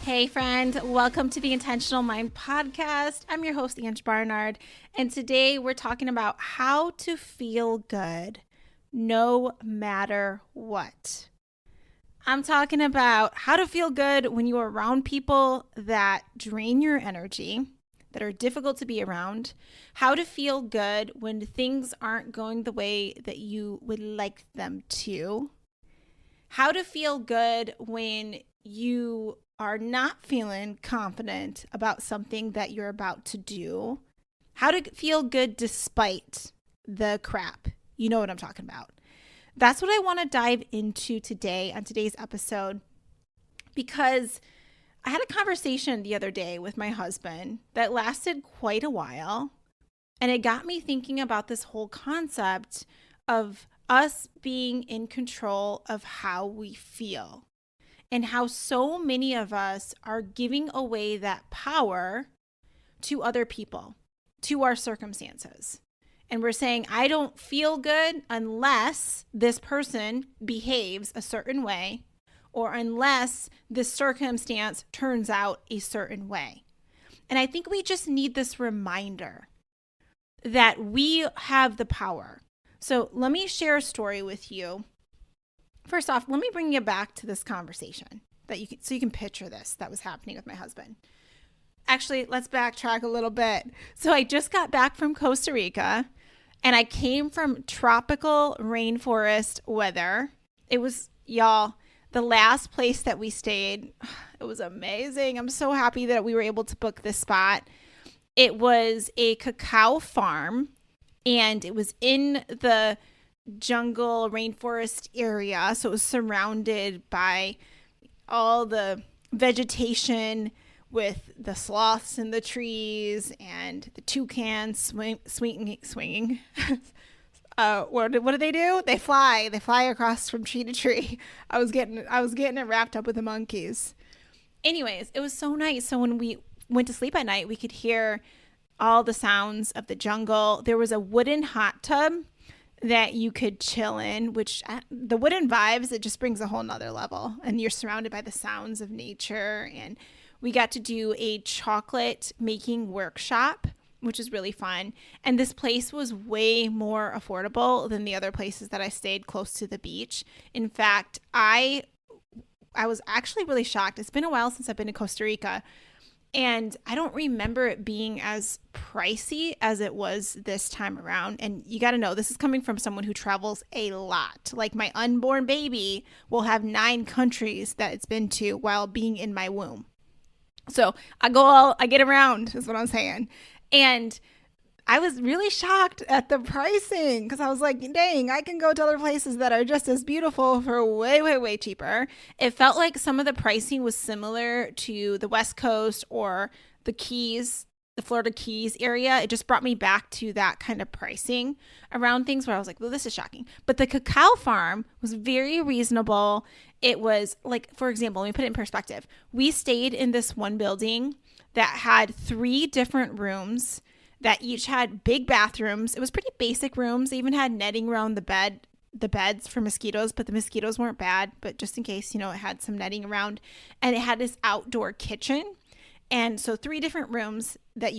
Hey, friend, welcome to the Intentional Mind Podcast. I'm your host, Ange Barnard, and today we're talking about how to feel good no matter what. I'm talking about how to feel good when you're around people that drain your energy, that are difficult to be around, how to feel good when things aren't going the way that you would like them to, how to feel good when you are not feeling confident about something that you're about to do, how to feel good despite the crap. You know what I'm talking about. That's what I want to dive into today on today's episode, because I had a conversation the other day with my husband that lasted quite a while, and it got me thinking about this whole concept of us being in control of how we feel, and how so many of us are giving away that power to other people, to our circumstances. And we're saying, I don't feel good unless this person behaves a certain way, or unless this circumstance turns out a certain way. And I think we just need this reminder that we have the power. So let me share a story with you. First off, let me bring you back to this conversation so you can picture this that was happening with my husband. Actually, let's backtrack a little bit. So I just got back from Costa Rica, and I came from tropical rainforest weather. It was, y'all, the last place that we stayed. It was amazing. I'm so happy that we were able to book this spot. It was a cacao farm, and it was in the jungle rainforest area. So it was surrounded by all the vegetation with the sloths in the trees and the toucans swinging. What do they do? They fly across from tree to tree. I was getting it wrapped up with the monkeys. Anyways, it was so nice. So when we went to sleep at night, we could hear all the sounds of the jungle. There was a wooden hot tub that you could chill in, which the wooden vibes, it just brings a whole nother level. And you're surrounded by the sounds of nature. And we got to do a chocolate making workshop, which is really fun. And this place was way more affordable than the other places that I stayed close to the beach. In fact, I was actually really shocked. It's been a while since I've been to Costa Rica, and I don't remember it being as pricey as it was this time around. And you got to know, this is coming from someone who travels a lot. Like, my unborn baby will have 9 countries that it's been to while being in my womb. So I get around, is what I'm saying. And I was really shocked at the pricing, because I was like, dang, I can go to other places that are just as beautiful for way, way, way cheaper. It felt like some of the pricing was similar to the West Coast or the Keys, the Florida Keys area. It just brought me back to that kind of pricing around things where I was like, well, this is shocking. But the cacao farm was very reasonable. It was like, for example, let me put it in perspective. We stayed in this one building that had 3 different rooms that each had big bathrooms. It was pretty basic rooms. They even had netting around the beds for mosquitoes, but the mosquitoes weren't bad. But just in case, it had some netting around. And it had this outdoor kitchen. And so 3 different rooms that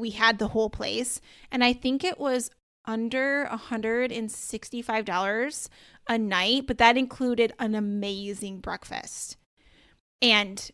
we had the whole place. And I think it was under $165 a night, but that included an amazing breakfast. And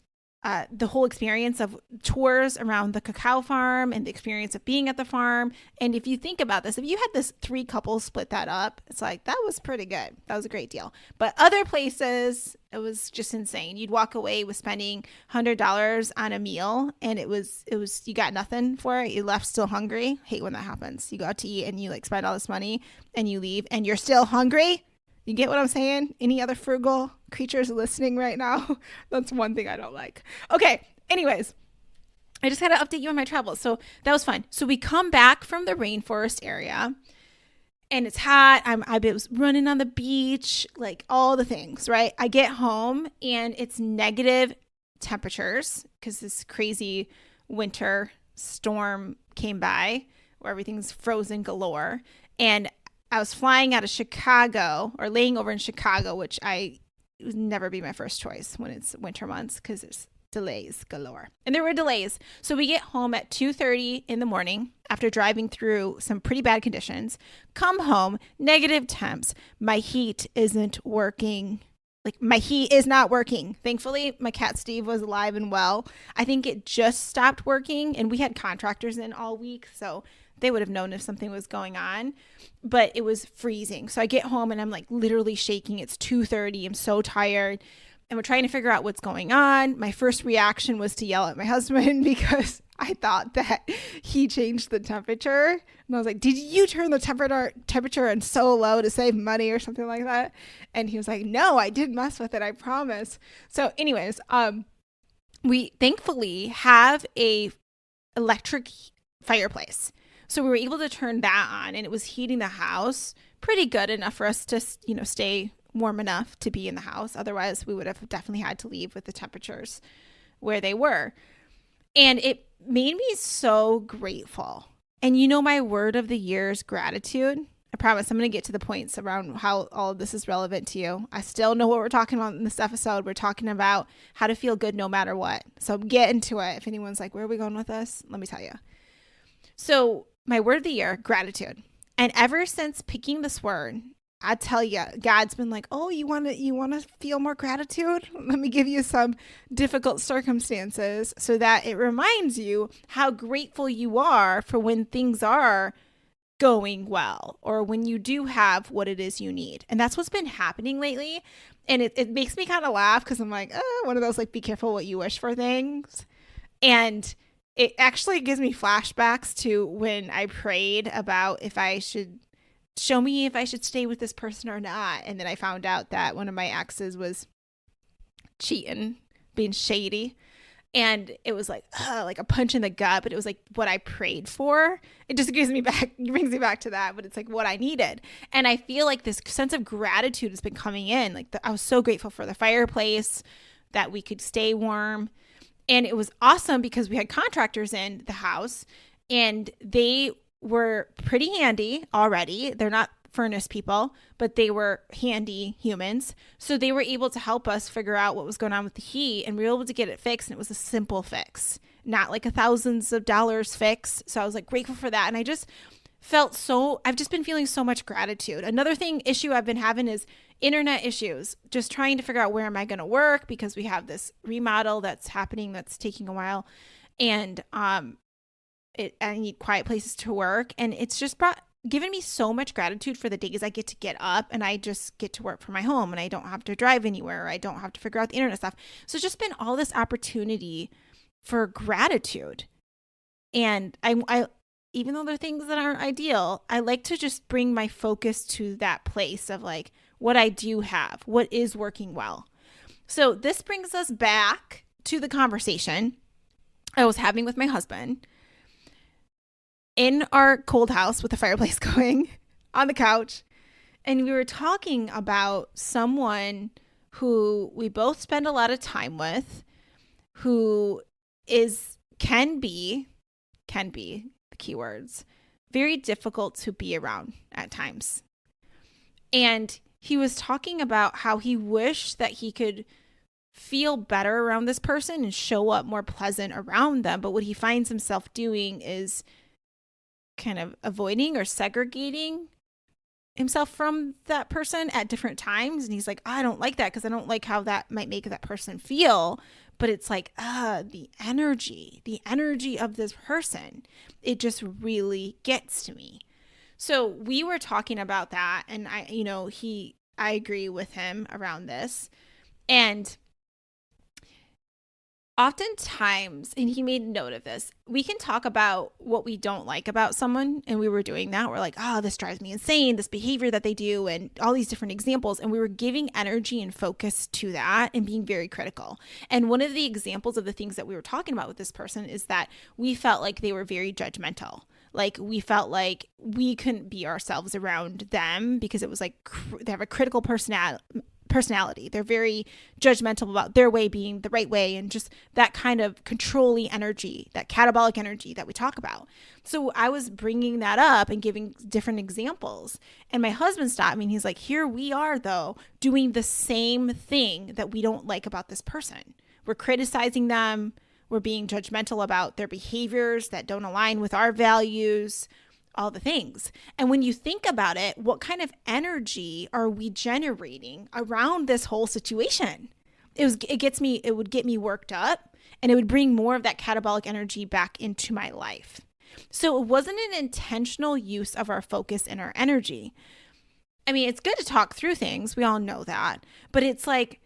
the whole experience of tours around the cacao farm and the experience of being at the farm. And if you think about this, if you had this 3 couples split that up, it's like, that was pretty good. That was a great deal. But other places, it was just insane. You'd walk away with spending $100 on a meal, and it was you got nothing for it. You left still hungry. Hate when that happens. You go out to eat and you spend all this money and you leave and you're still hungry. You get what I'm saying? Any other frugal creatures listening right now? That's one thing I don't like. Okay, anyways, I just had to update you on my travels. So that was fun. So we come back from the rainforest area, and it's hot. I was running on the beach, like all the things, right? I get home, and it's negative temperatures because this crazy winter storm came by where everything's frozen galore. And I was flying out of Chicago, or laying over in Chicago, which would never be my first choice when it's winter months, because it's delays galore. And there were delays. So we get home at 2:30 in the morning after driving through some pretty bad conditions. Come home, negative temps. My heat isn't working. Like, my heat is not working. Thankfully, my cat Steve was alive and well. I think it just stopped working, and we had contractors in all week, so they would have known if something was going on, but it was freezing. So I get home and I'm like literally shaking. It's 2:30. I'm so tired. And we're trying to figure out what's going on. My first reaction was to yell at my husband because I thought that he changed the temperature. And I was like, did you turn the temperature in so low to save money or something like that? And he was like, no, I didn't mess with it, I promise. So anyways, we thankfully have a electric fireplace. So we were able to turn that on, and it was heating the house pretty good, enough for us to, stay warm enough to be in the house. Otherwise, we would have definitely had to leave with the temperatures where they were. And it made me so grateful. And my word of the year is gratitude. I promise I'm going to get to the points around how all of this is relevant to you. I still know what we're talking about in this episode. We're talking about how to feel good no matter what. So get into it. If anyone's like, where are we going with this? Let me tell you. So my word of the year, gratitude. And ever since picking this word, I tell you, God's been like, oh, you want to feel more gratitude? Let me give you some difficult circumstances so that it reminds you how grateful you are for when things are going well, or when you do have what it is you need. And that's what's been happening lately. And it makes me kind of laugh because I'm like, one of those like, be careful what you wish for things. And it actually gives me flashbacks to when I prayed about if I should stay with this person or not. And then I found out that one of my exes was cheating, being shady. And it was like a punch in the gut, but it was like what I prayed for. It just brings me back to that, but it's like what I needed. And I feel like this sense of gratitude has been coming in. Like I was so grateful for the fireplace, that we could stay warm. And it was awesome because we had contractors in the house, and they were pretty handy already. They're not furnace people, but they were handy humans. So they were able to help us figure out what was going on with the heat, and we were able to get it fixed. And it was a simple fix, not like a thousands of dollars fix. So I was like grateful for that. And I've just been feeling so much gratitude. Another issue I've been having is internet issues, just trying to figure out where am I going to work, because we have this remodel that's happening that's taking a while. And I need quiet places to work. And it's just given me so much gratitude for the days I get to get up and I just get to work from my home, and I don't have to drive anywhere. I don't have to figure out the internet stuff. So it's just been all this opportunity for gratitude. And I even though they're things that aren't ideal, I like to just bring my focus to that place of like what I do have, what is working well. So this brings us back to the conversation I was having with my husband in our cold house with the fireplace going on the couch. And we were talking about someone who we both spend a lot of time with, who can be the keywords, very difficult to be around at times. And he was talking about how he wished that he could feel better around this person and show up more pleasant around them. But what he finds himself doing is kind of avoiding or segregating himself from that person at different times. And he's like, I don't like that because I don't like how that might make that person feel. But it's like, the energy of this person, it just really gets to me. So we were talking about that, and I agree with him around this. And oftentimes, and he made note of this, we can talk about what we don't like about someone, and we were doing that. We're like, oh, this drives me insane, this behavior that they do, and all these different examples. And we were giving energy and focus to that and being very critical. And one of the examples of the things that we were talking about with this person is that we felt like they were very judgmental. Like we felt like we couldn't be ourselves around them because it was like they have a critical personality. They're very judgmental about their way being the right way, and just that kind of controlling energy, that catabolic energy that we talk about. So I was bringing that up and giving different examples, and my husband stopped me and he's like, here we are though, doing the same thing that we don't like about this person. we're criticizing them, we're being judgmental about their behaviors that don't align with our values, all the things. And when you think about it, what kind of energy are we generating around this whole situation? It would get me worked up, and it would bring more of that catabolic energy back into my life. So it wasn't an intentional use of our focus and our energy. I mean, it's good to talk through things. We all know that. But it's like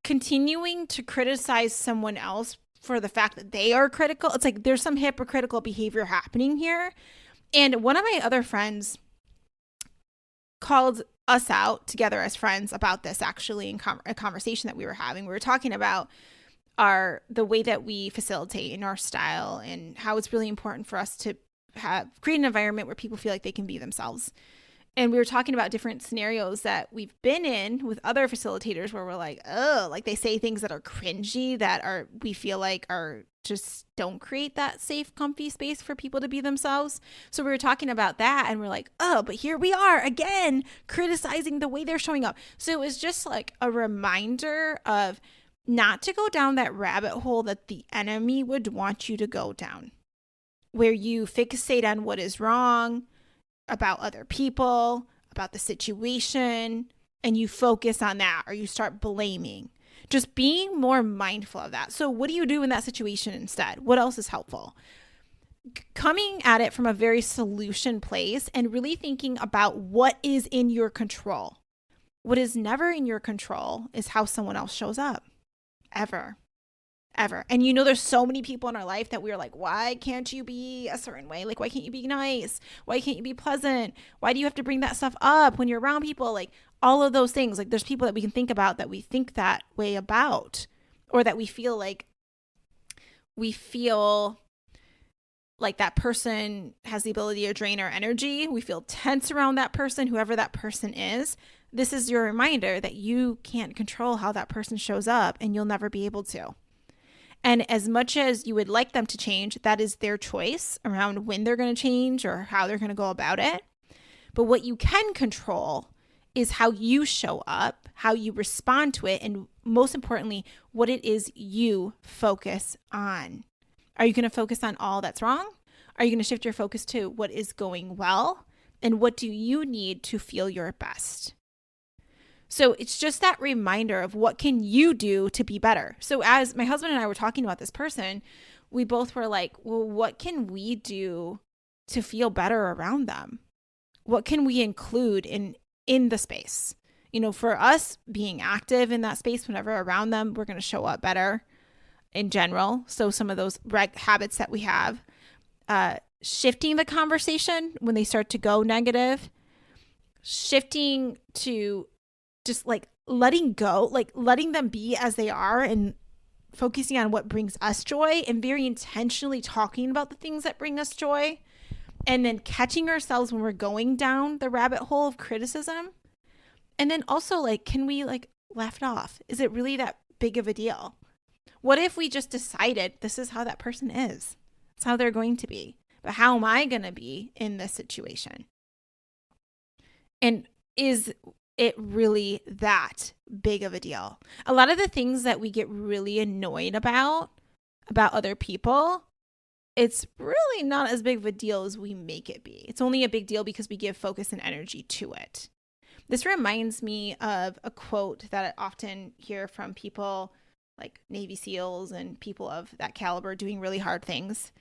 continuing to criticize someone else for the fact that they are critical. It's like there's some hypocritical behavior happening here. And one of my other friends called us out together as friends about this, actually, in a conversation that we were having. We were talking about the way that we facilitate in our style and how it's really important for us to create an environment where people feel like they can be themselves. And we were talking about different scenarios that we've been in with other facilitators where we're like, oh, like they say things that are cringy, we feel like are just don't create that safe, comfy space for people to be themselves. So we were talking about that, and we're like, oh, but here we are again, criticizing the way they're showing up. So it was just like a reminder of not to go down that rabbit hole that the enemy would want you to go down, where you fixate on what is wrong about other people, about the situation, and you focus on that, or you start blaming. Just being more mindful of that. So what do you do in that situation instead? What else is helpful? Coming at it from a very solution place and really thinking about what is in your control. What is never in your control is how someone else shows up. Ever. And there's so many people in our life that we're like, why can't you be a certain way? Like, why can't you be nice? Why can't you be pleasant? Why do you have to bring that stuff up when you're around people? Like, all of those things. Like, there's people that we can think about that we think that way about, or that we feel like that person has the ability to drain our energy. We feel tense around that person, whoever that person is. This is your reminder that you can't control how that person shows up, and you'll never be able to. And as much as you would like them to change, that is their choice around when they're going to change or how they're going to go about it. But what you can control is how you show up, how you respond to it, and most importantly, what it is you focus on. Are you going to focus on all that's wrong? Are you going to shift your focus to what is going well? And what do you need to feel your best? So it's just that reminder of what can you do to be better. So as my husband and I were talking about this person, we both were like, well, what can we do to feel better around them? What can we include in the space? For us, being active in that space whenever around them, we're going to show up better in general. So some of those habits that we have, shifting the conversation when they start to go negative, shifting to just like letting go, like letting them be as they are and focusing on what brings us joy, and very intentionally talking about the things that bring us joy, and then catching ourselves when we're going down the rabbit hole of criticism. And then also, like, can we like laugh it off? Is it really that big of a deal? What if we just decided this is how that person is? It's how they're going to be. But how am I going to be in this situation? And is it really that big of a deal? A lot of the things that we get really annoyed about other people, it's really not as big of a deal as we make it be. It's only a big deal because we give focus and energy to it. This reminds me of a quote that I often hear from people like Navy SEALs and people of that caliber doing really hard things,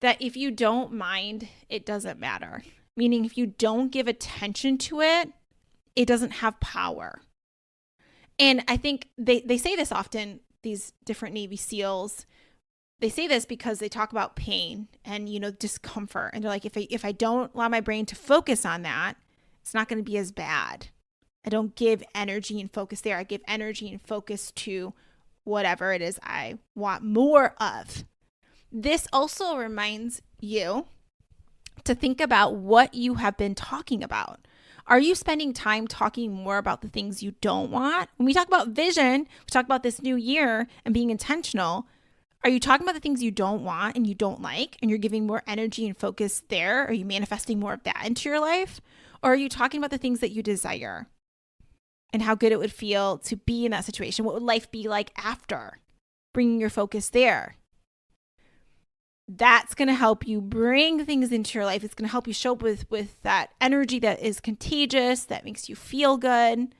that if you don't mind, it doesn't matter. Meaning if you don't give attention to it, it doesn't have power. And I think they say this often, these different Navy SEALs. They say this because they talk about pain and, discomfort. And they're like, if I don't allow my brain to focus on that, it's not going to be as bad. I don't give energy and focus there. I give energy and focus to whatever it is I want more of. This also reminds you to think about what you have been talking about. Are you spending time talking more about the things you don't want? When we talk about vision, we talk about this new year and being intentional. Are you talking about the things you don't want and you don't like, and you're giving more energy and focus there? Are you manifesting more of that into your life? Or are you talking about the things that you desire and how good it would feel to be in that situation? What would life be like after? bringing your focus there. That's going to help you bring things into your life. It's going to help you show up with that energy that is contagious, that makes you feel good.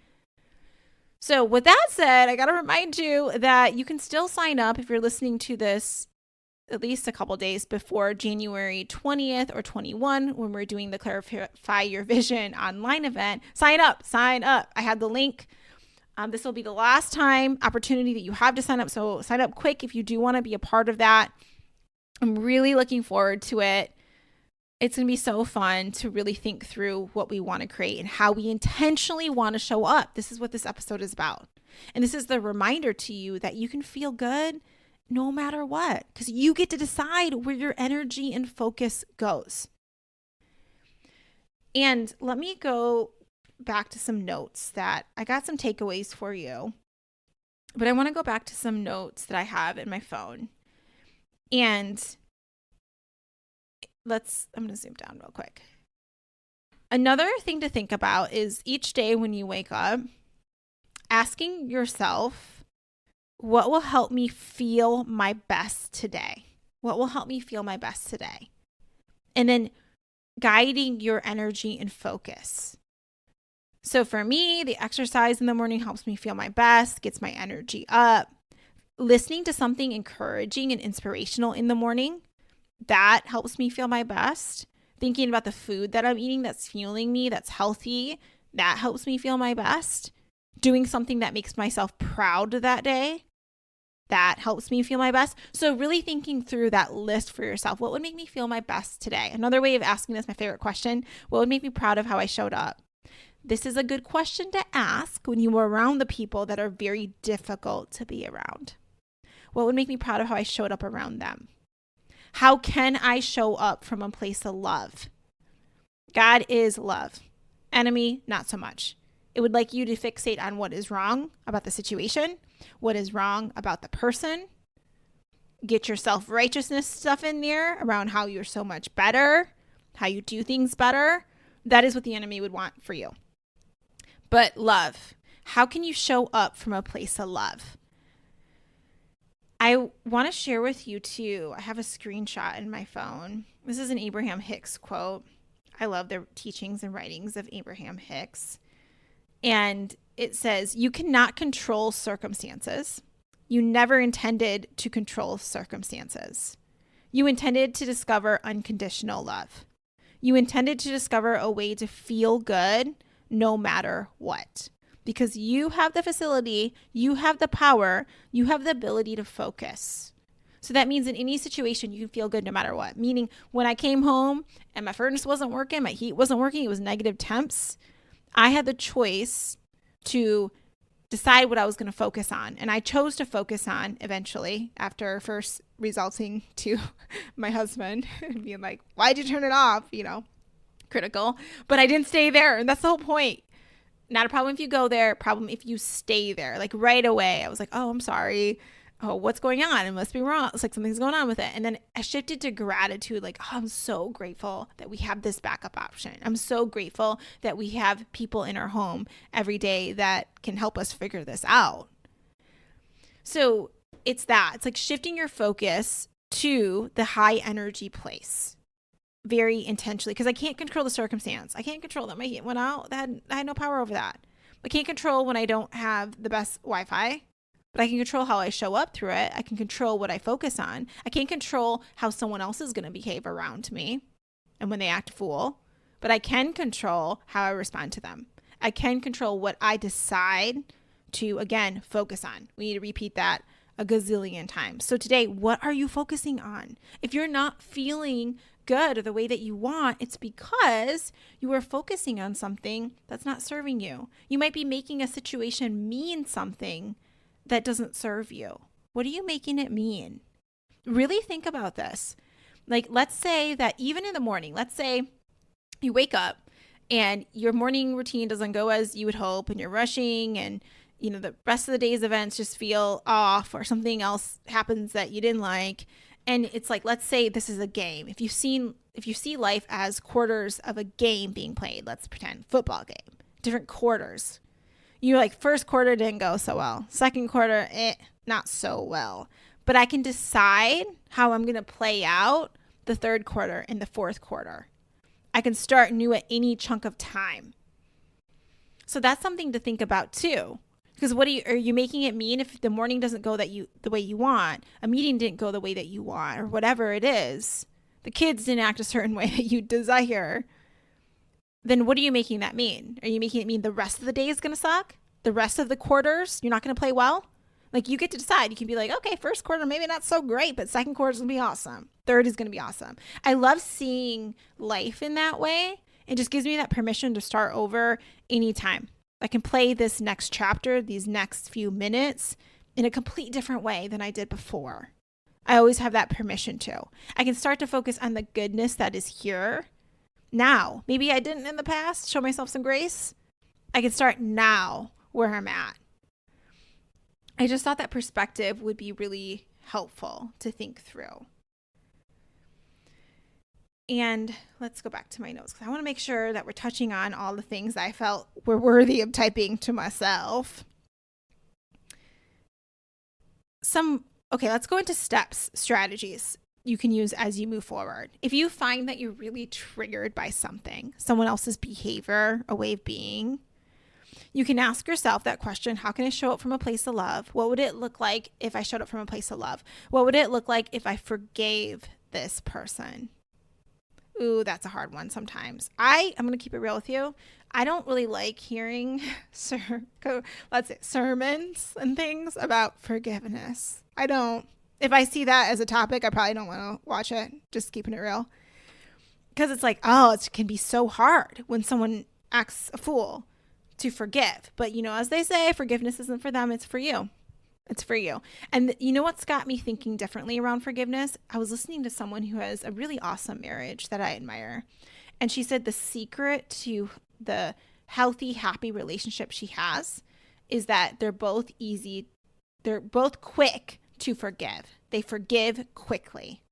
So with that said, I got to remind you that you can still sign up if you're listening to this at least a couple days before January 20th or 21 when we're doing the Clarify Your Vision online event. Sign up. I have the link. This will be the last time opportunity that you have to sign up. So sign up quick if you do want to be a part of that. I'm really looking forward to it. It's going to be so fun to really think through what we want to create and how we intentionally want to show up. This is what this episode is about. And this is the reminder to you that you can feel good no matter what, because you get to decide where your energy and focus goes. And let me go back to some notes that I got some takeaways for you. But I want to go back to some notes that I have in my phone. And I'm going to zoom down real quick. Another thing to think about is each day when you wake up, asking yourself, what will help me feel my best today? What will help me feel my best today? And then guiding your energy and focus. So for me, the exercise in the morning helps me feel my best, gets my energy up. Listening to something encouraging and inspirational in the morning, that helps me feel my best. Thinking about the food that I'm eating that's fueling me, that's healthy, that helps me feel my best. Doing something that makes myself proud that day, that helps me feel my best. So really thinking through that list for yourself. What would make me feel my best today? Another way of asking this, my favorite question, what would make me proud of how I showed up? This is a good question to ask when you are around the people that are very difficult to be around. What would make me proud of how I showed up around them? How can I show up from a place of love? God is love. Enemy, not so much. It would like you to fixate on what is wrong about the situation, what is wrong about the person. Get your self-righteousness stuff in there around how you're so much better, how you do things better. That is what the enemy would want for you. But love. How can you show up from a place of love? I want to share with you too. I have a screenshot in my phone. This is an Abraham Hicks quote. I love the teachings and writings of Abraham Hicks. And it says, you cannot control circumstances. You never intended to control circumstances. You intended to discover unconditional love. You intended to discover a way to feel good no matter what. Because you have the facility, you have the power, you have the ability to focus. So that means in any situation, you can feel good no matter what. Meaning when I came home and my furnace wasn't working, my heat wasn't working, it was negative temps, I had the choice to decide what I was going to focus on. And I chose to focus on eventually, after first resulting to my husband being like, why'd you turn it off? Critical. But I didn't stay there. And that's the whole point. Not a problem if you go there, problem if you stay there. Like right away, I was like, oh, I'm sorry. Oh, what's going on? It must be wrong. It's like something's going on with it. And then I shifted to gratitude. Like, oh, I'm so grateful that we have this backup option. I'm so grateful that we have people in our home every day that can help us figure this out. So it's like shifting your focus to the high energy place. Very intentionally, because I can't control the circumstance. I can't control that my heat went out. I had no power over that. I can't control when I don't have the best Wi-Fi, but I can control how I show up through it. I can control what I focus on. I can't control how someone else is going to behave around me and when they act a fool, but I can control how I respond to them. I can control what I decide to, again, focus on. We need to repeat that a gazillion times. So today, what are you focusing on? If you're not feeling good or the way that you want, it's because you are focusing on something that's not serving you. You might be making a situation mean something that doesn't serve you. What are you making it mean? Really think about this. Like, let's say that even in the morning, let's say you wake up and your morning routine doesn't go as you would hope and you're rushing and the rest of the day's events just feel off or something else happens that you didn't like. And it's like, let's say this is a game. If you see life as quarters of a game being played, let's pretend football game, different quarters. You're like, first quarter didn't go so well. Second quarter, not so well. But I can decide how I'm going to play out the third quarter and the fourth quarter. I can start new at any chunk of time. So that's something to think about too. Because are you making it mean if the morning doesn't go the way you want, a meeting didn't go the way that you want, or whatever it is, the kids didn't act a certain way that you desire, then what are you making that mean? Are you making it mean the rest of the day is going to suck? The rest of the quarters, you're not going to play well? Like, you get to decide. You can be like, okay, first quarter, maybe not so great, but second quarter is going to be awesome. Third is going to be awesome. I love seeing life in that way. It just gives me that permission to start over anytime. I can play this next chapter, these next few minutes in a complete different way than I did before. I always have that permission to. I can start to focus on the goodness that is here now. Maybe I didn't in the past, show myself some grace. I can start now where I'm at. I just thought that perspective would be really helpful to think through. And let's go back to my notes because I want to make sure that we're touching on all the things I felt were worthy of typing to myself. Okay, let's go into steps, strategies you can use as you move forward. If you find that you're really triggered by something, someone else's behavior, a way of being, you can ask yourself that question: how can I show up from a place of love? What would it look like if I showed up from a place of love? What would it look like if I forgave this person? Ooh, that's a hard one sometimes. I'm going to keep it real with you. I don't really like hearing sermons and things about forgiveness. I don't. If I see that as a topic, I probably don't want to watch it. Just keeping it real. Because it's like, it can be so hard when someone acts a fool to forgive. But, as they say, forgiveness isn't for them. It's for you. It's for you. And you know what's got me thinking differently around forgiveness? I was listening to someone who has a really awesome marriage that I admire. And she said the secret to the healthy, happy relationship she has is that they're both quick to forgive. They forgive quickly.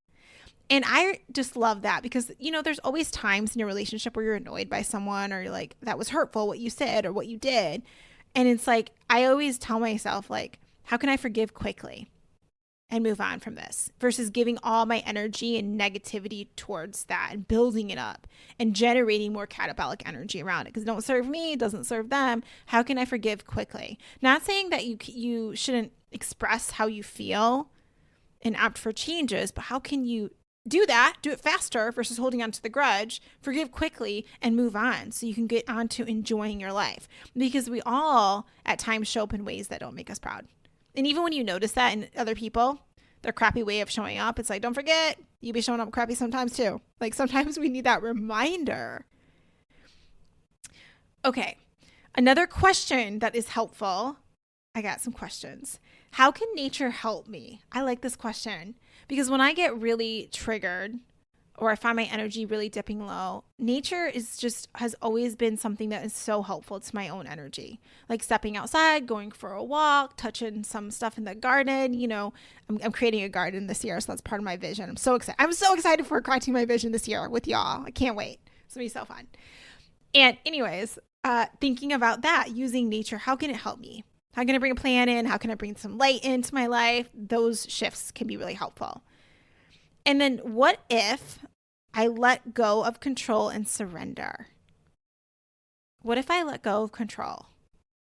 And I just love that because, there's always times in your relationship where you're annoyed by someone or you're like, that was hurtful, what you said or what you did. And it's like, I always tell myself, like, how can I forgive quickly and move on from this versus giving all my energy and negativity towards that and building it up and generating more catabolic energy around it because it don't serve me, it doesn't serve them. How can I forgive quickly? Not saying that you shouldn't express how you feel and opt for changes, but how can you do that, do it faster versus holding on to the grudge, forgive quickly and move on so you can get on to enjoying your life because we all at times show up in ways that don't make us proud. And even when you notice that in other people, their crappy way of showing up, it's like, don't forget, you be showing up crappy sometimes too. Like sometimes we need that reminder. Okay, another question that is helpful. I got some questions. How can nature help me? I like this question because when I get really triggered or I find my energy really dipping low, nature has always been something that is so helpful to my own energy. Like stepping outside, going for a walk, touching some stuff in the garden. I'm creating a garden this year, so that's part of my vision. I'm so excited for crafting my vision this year with y'all. I can't wait. It's gonna be so fun. And anyways, thinking about that, using nature, how can it help me? How can I bring a plant in? How can I bring some light into my life? Those shifts can be really helpful. And then what if I let go of control and surrender? What if I let go of control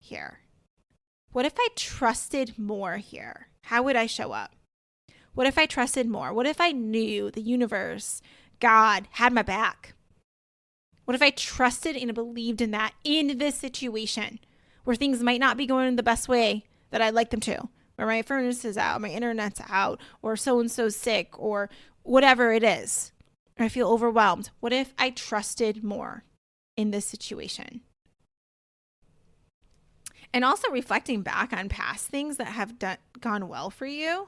here? What if I trusted more here? How would I show up? What if I trusted more? What if I knew the universe, God, had my back? What if I trusted and believed in that in this situation where things might not be going the best way that I'd like them to? Where my furnace is out, my internet's out, or so-and-so's sick, or whatever it is, or I feel overwhelmed. What if I trusted more in this situation? And also reflecting back on past things that have gone well for you,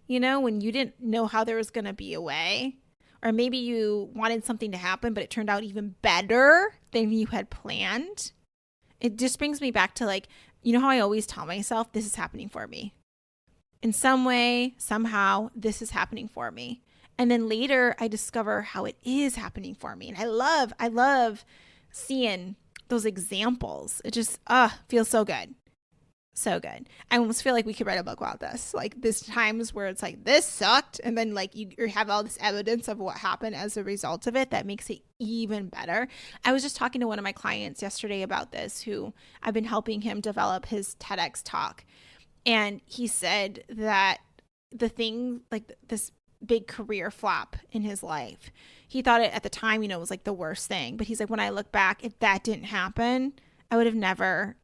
when you didn't know how there was going to be a way, or maybe you wanted something to happen, but it turned out even better than you had planned. It just brings me back to how I always tell myself, this is happening for me. In some way, somehow, this is happening for me. And then later I discover how it is happening for me. And I love seeing those examples. It just, feels so good. So good. I almost feel like we could write a book about this. Like this times where it's like, this sucked. And then like you have all this evidence of what happened as a result of it that makes it even better. I was just talking to one of my clients yesterday about this, who I've been helping him develop his TEDx talk. And he said that the thing, like this big career flop in his life, he thought it at the time, was like the worst thing. But he's like, when I look back, if that didn't happen, I would have never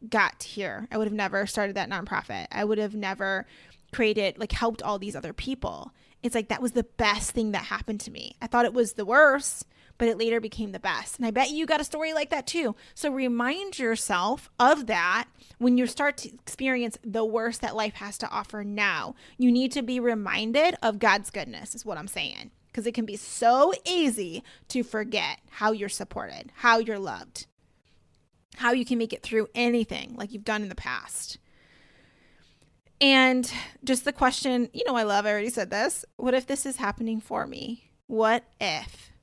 got here. I would have never started that nonprofit. I would have never created, like helped all these other people. It's like, that was the best thing that happened to me. I thought it was the worst, but it later became the best. And I bet you got a story like that too. So remind yourself of that when you start to experience the worst that life has to offer now. You need to be reminded of God's goodness, is what I'm saying. Because it can be so easy to forget how you're supported, how you're loved, how you can make it through anything like you've done in the past. And just the question, I already said this. What if this is happening for me? What if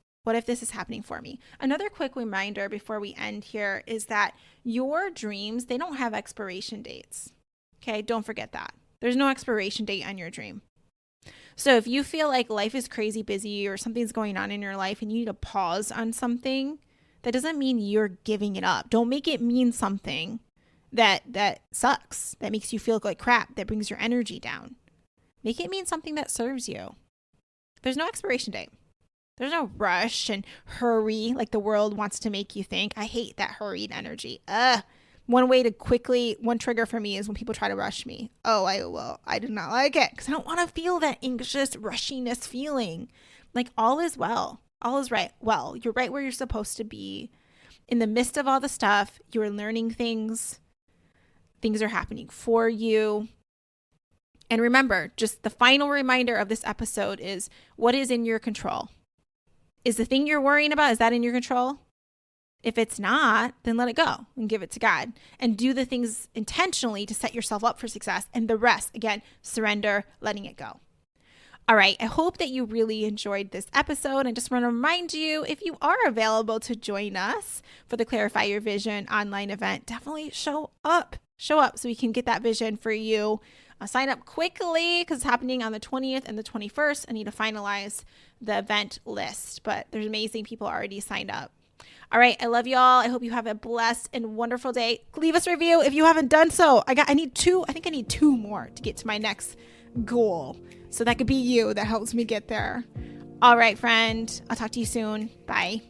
this is happening for me? Another quick reminder before we end here is that your dreams, they don't have expiration dates. Okay, don't forget that. There's no expiration date on your dream. So if you feel like life is crazy busy or something's going on in your life and you need to pause on something, that doesn't mean you're giving it up. Don't make it mean something that sucks, that makes you feel like crap, that brings your energy down. Make it mean something that serves you. There's no expiration date. There's no rush and hurry like the world wants to make you think. I hate that hurried energy. One trigger for me is when people try to rush me. I do not like it because I don't want to feel that anxious rushiness feeling. Like all is well. All is right. Well, you're right where you're supposed to be. In the midst of all the stuff, you're learning things. Things are happening for you. And remember, just the final reminder of this episode is what is in your control? Is the thing you're worrying about, is that in your control? If it's not, then let it go and give it to God and do the things intentionally to set yourself up for success. And the rest, again, surrender, letting it go. All right, I hope that you really enjoyed this episode. And just want to remind you, if you are available to join us for the Clarify Your Vision online event, definitely show up so we can get that vision for you. Sign up quickly because it's happening on the 20th and the 21st. I need to finalize the event list, but there's amazing people already signed up. All right, I love y'all. I hope you have a blessed and wonderful day. Leave us a review if you haven't done so. I need two more to get to my next goal. So that could be you that helps me get there. All right, friend. I'll talk to you soon. Bye.